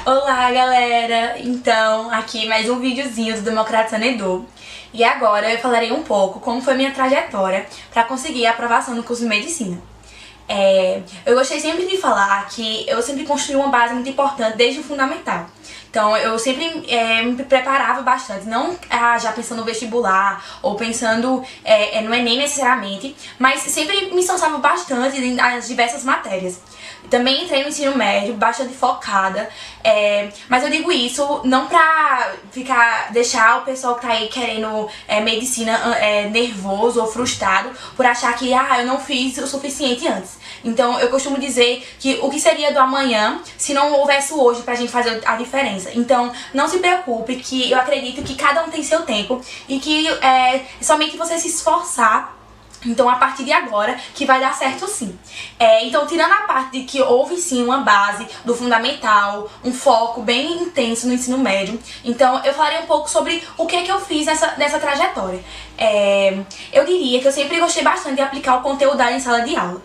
Olá, galera! Então, aqui mais um videozinho do Democratizando Edu. E agora eu falarei um pouco como foi minha trajetória para conseguir a aprovação no curso de Medicina. Eu gostei sempre de falar que eu sempre construí uma base muito importante desde o fundamental. Então eu sempre me preparava bastante, não já pensando no vestibular ou pensando no Enem necessariamente, mas sempre me esforçava bastante nas diversas matérias. Também entrei no ensino médio bastante focada, mas eu digo isso não pra deixar o pessoal que tá aí querendo medicina nervoso ou frustrado por achar que eu não fiz o suficiente antes. Então eu costumo dizer que o que seria do amanhã se não houvesse o hoje pra gente fazer a diferença. Então não se preocupe, que eu acredito que cada um tem seu tempo e que somente você se esforçar. Então, a partir de agora, que vai dar certo sim. Então, tirando a parte de que houve sim uma base do fundamental, um foco bem intenso no ensino médio, então eu falarei um pouco sobre o que é que eu fiz nessa trajetória. Eu diria que eu sempre gostei bastante de aplicar o conteúdo em sala de aula.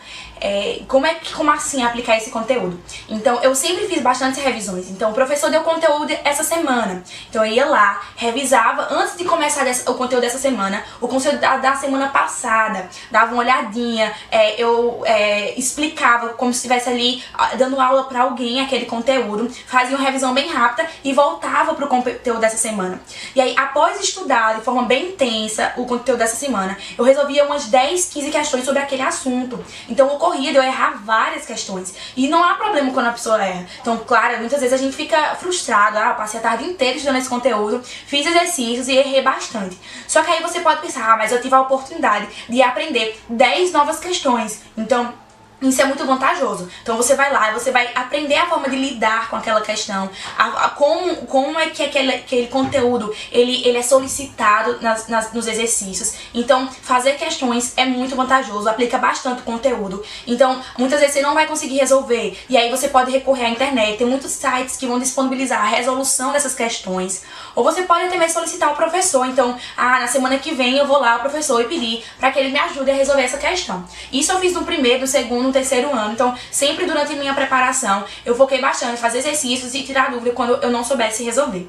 Como assim aplicar esse conteúdo? Então, eu sempre fiz bastantes revisões. Então, o professor deu conteúdo essa semana. Então, eu ia lá, revisava antes de começar o conteúdo dessa semana, o conteúdo da semana passada, dava uma olhadinha, eu explicava como se estivesse ali dando aula pra alguém aquele conteúdo, fazia uma revisão bem rápida e voltava pro conteúdo dessa semana. E aí, após estudar de forma bem intensa o conteúdo dessa semana, eu resolvia umas 10, 15 questões sobre aquele assunto. Então, ocorria de eu errar várias questões. E não há problema quando a pessoa erra. Então, claro, muitas vezes a gente fica frustrado. Eu passei a tarde inteira estudando esse conteúdo, fiz exercícios e errei bastante. Só que aí você pode pensar, mas eu tive a oportunidade de aprender 10 novas questões. Então, isso é muito vantajoso. Então você vai lá e você vai aprender a forma de lidar com aquela questão, como é que aquele conteúdo ele é solicitado nos exercícios. Então fazer questões é muito vantajoso, aplica bastante o conteúdo. Então muitas vezes você não vai conseguir resolver e aí você pode recorrer à internet. Tem muitos sites que vão disponibilizar a resolução dessas questões. Ou você pode até mesmo solicitar ao professor. Então, na semana que vem eu vou lá ao professor e pedir para que ele me ajude a resolver essa questão. Isso eu fiz no primeiro, no segundo, no terceiro ano. Então, sempre durante minha preparação, eu foquei bastante em fazer exercícios e tirar dúvida quando eu não soubesse resolver.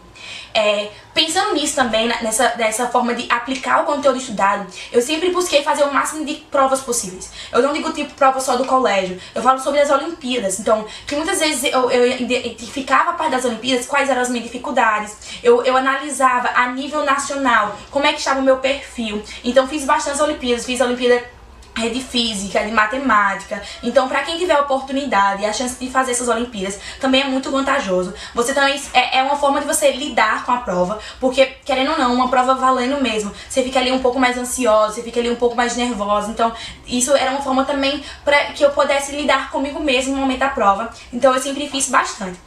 Pensando nisso também, nessa forma de aplicar o conteúdo estudado, eu sempre busquei fazer o máximo de provas possíveis. Eu não digo tipo prova só do colégio, eu falo sobre as Olimpíadas. Então, que muitas vezes eu identificava a parte das Olimpíadas, quais eram as minhas dificuldades, eu analisava a nível nacional como é que estava o meu perfil. Então, fiz bastantes Olimpíadas, fiz a Olimpíada de física, de matemática. Então, pra quem tiver a oportunidade e a chance de fazer essas Olimpíadas, também é muito vantajoso. Você também é uma forma de você lidar com a prova, porque, querendo ou não, uma prova valendo mesmo, você fica ali um pouco mais ansiosa, você fica ali um pouco mais nervosa. Então, isso era uma forma também para que eu pudesse lidar comigo mesmo no momento da prova. Então, eu sempre fiz bastante.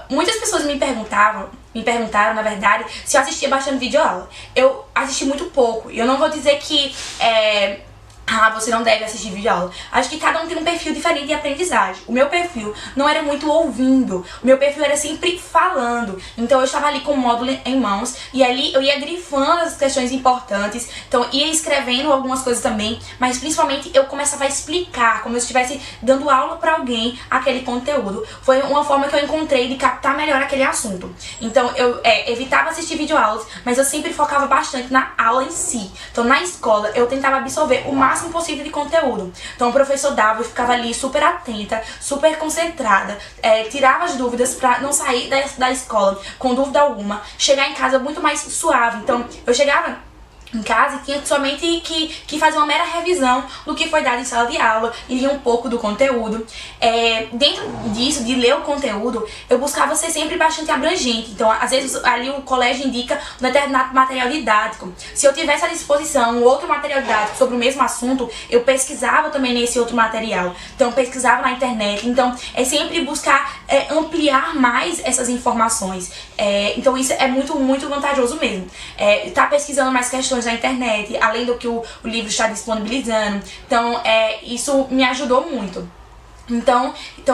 Muitas pessoas me perguntaram, na verdade, se eu assistia bastante videoaula. Eu assisti muito pouco. E eu não vou dizer que você não deve assistir videoaula. Acho que cada um tem um perfil diferente de aprendizagem. O meu perfil não era muito ouvindo, o meu perfil era sempre falando. Então eu estava ali com o módulo em mãos e ali eu ia grifando as questões importantes. Então ia escrevendo algumas coisas também, mas principalmente eu começava a explicar, como se eu estivesse dando aula para alguém aquele conteúdo. Foi uma forma que eu encontrei de captar melhor aquele assunto. Então eu evitava assistir videoaulas, mas eu sempre focava bastante na aula em si. Então na escola eu tentava absorver o máximo possível de conteúdo. Então o professor dava, eu ficava ali super atenta, super concentrada, tirava as dúvidas pra não sair da escola com dúvida alguma, chegar em casa muito mais suave. Então eu chegava em casa e tinha somente que fazer uma mera revisão do que foi dado em sala de aula e lia um pouco do conteúdo. Dentro disso, de ler o conteúdo, eu buscava ser sempre bastante abrangente. Então, às vezes, ali o colégio indica um determinado material didático. Se eu tivesse à disposição um outro material didático sobre o mesmo assunto, eu pesquisava também nesse outro material. Então, eu pesquisava na internet. Então, é sempre buscar ampliar mais essas informações. Então, isso é muito, muito vantajoso mesmo. Tá pesquisando mais questões na internet, além do que o livro está disponibilizando. Então, isso me ajudou muito. Então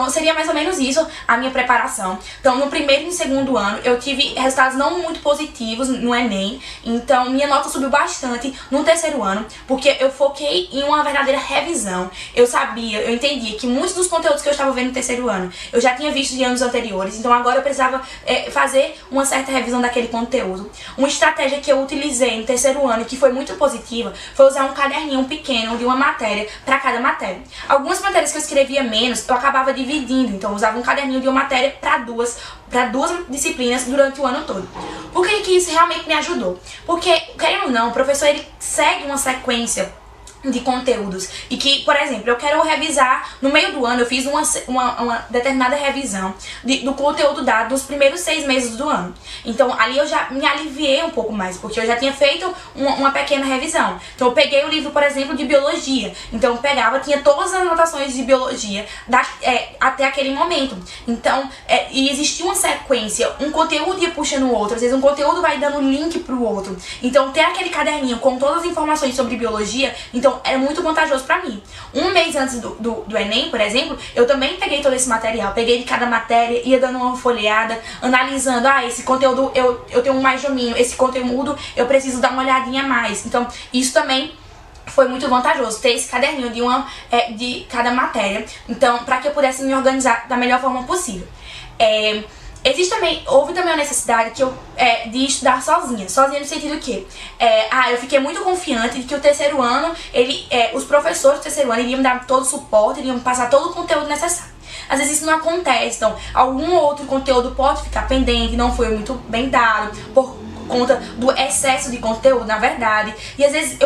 seria mais ou menos isso a minha preparação. Então no primeiro e no segundo ano eu tive resultados não muito positivos no Enem, então minha nota subiu bastante no terceiro ano, porque eu foquei em uma verdadeira revisão. Eu entendia que muitos dos conteúdos que eu estava vendo no terceiro ano eu já tinha visto de anos anteriores, então agora eu precisava fazer uma certa revisão daquele conteúdo. Uma estratégia que eu utilizei no terceiro ano que foi muito positiva foi usar um caderninho pequeno de uma matéria para cada matéria. Algumas matérias que eu escrevia menos, eu acabava dividindo, então eu usava um caderninho de uma matéria para duas disciplinas durante o ano todo. Por que isso realmente me ajudou? Porque, querendo ou não, o professor ele segue uma sequência de conteúdos e que, por exemplo, eu quero revisar no meio do ano, eu fiz uma determinada revisão do conteúdo dado nos primeiros 6 meses do ano. Então ali eu já me aliviei um pouco mais, porque eu já tinha feito uma pequena revisão. Então eu peguei o livro, por exemplo, de biologia, então eu pegava, tinha todas as anotações de biologia até aquele momento. Então e existia uma sequência, um conteúdo ia puxando o outro, às vezes um conteúdo vai dando link pro outro. Então ter aquele caderninho com todas as informações sobre biologia, então era muito vantajoso pra mim. Um mês antes do Enem, por exemplo, eu também peguei todo esse material, peguei de cada matéria, ia dando uma folheada, analisando, esse conteúdo eu tenho mais domínio, esse conteúdo eu preciso dar uma olhadinha a mais. Então isso também foi muito vantajoso, ter esse caderninho de cada matéria, então para que eu pudesse me organizar da melhor forma possível. Houve também a necessidade de estudar sozinha no sentido que eu fiquei muito confiante de que o terceiro ano, os professores do terceiro ano iriam me dar todo o suporte, iriam me passar todo o conteúdo necessário. Às vezes isso não acontece, então algum outro conteúdo pode ficar pendente, não foi muito bem dado, por conta do excesso de conteúdo, na verdade. E às vezes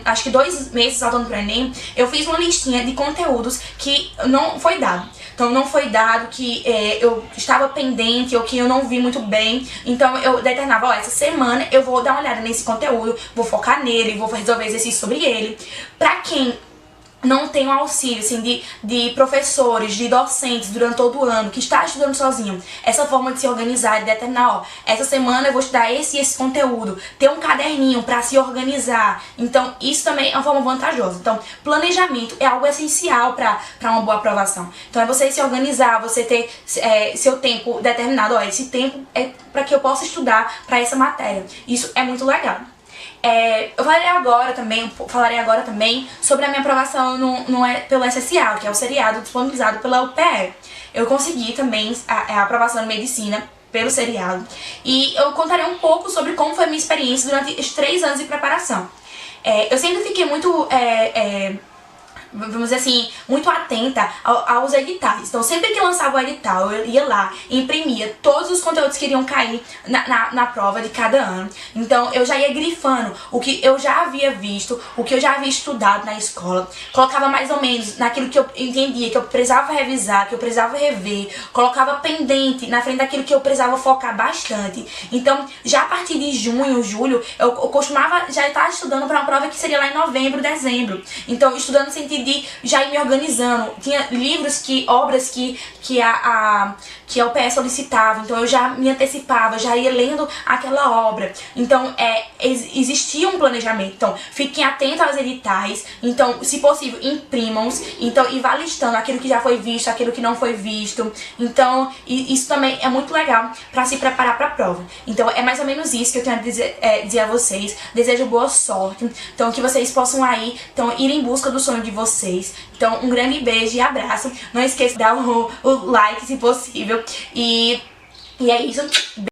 acho que 2 meses faltando pro Enem, eu fiz uma listinha de conteúdos que não foi dado. Então não foi dado, que eu estava pendente ou que eu não vi muito bem. Então eu determinava, essa semana eu vou dar uma olhada nesse conteúdo, vou focar nele, vou resolver exercício sobre ele. Pra quem não tem um auxílio assim, de professores, de docentes durante todo o ano, que está estudando sozinho, essa forma de se organizar, de determinar, essa semana eu vou estudar esse e esse conteúdo, ter um caderninho para se organizar. Então isso também é uma forma vantajosa. Então planejamento é algo essencial para uma boa aprovação. Então é você se organizar, você ter seu tempo determinado, esse tempo é para que eu possa estudar para essa matéria. Isso é muito legal. Eu falarei agora também sobre a minha aprovação pelo SSA, que é o seriado disponibilizado pela UPE. Eu consegui também a aprovação em medicina pelo seriado. E eu contarei um pouco sobre como foi a minha experiência durante os 3 anos de preparação. Eu sempre fiquei muito vamos dizer assim, muito atenta aos editais. Então sempre que lançava o edital, eu ia lá e imprimia todos os conteúdos que iriam cair na prova de cada ano. Então eu já ia grifando o que eu já havia visto, o que eu já havia estudado na escola, colocava mais ou menos naquilo que eu entendia que eu precisava revisar, que eu precisava rever, colocava pendente na frente daquilo que eu precisava focar bastante. Então já a partir de junho, julho, eu costumava já estar estudando para uma prova que seria lá em novembro, dezembro. Então estudando no sentido de já ir me organizando. Tinha livros, obras que a UPE solicitava, então eu já me antecipava, já ia lendo aquela obra. Então existia um planejamento. Então fiquem atentos aos editais, então se possível imprimam-os, então, e vá listando aquilo que já foi visto, aquilo que não foi visto. Então isso também é muito legal para se preparar para a prova. Então é mais ou menos isso que eu tenho a dizer a vocês. Desejo boa sorte, então que vocês possam aí ir em busca do sonho de vocês. Então um grande beijo e abraço. Não esqueça de dar o like se possível. E é isso.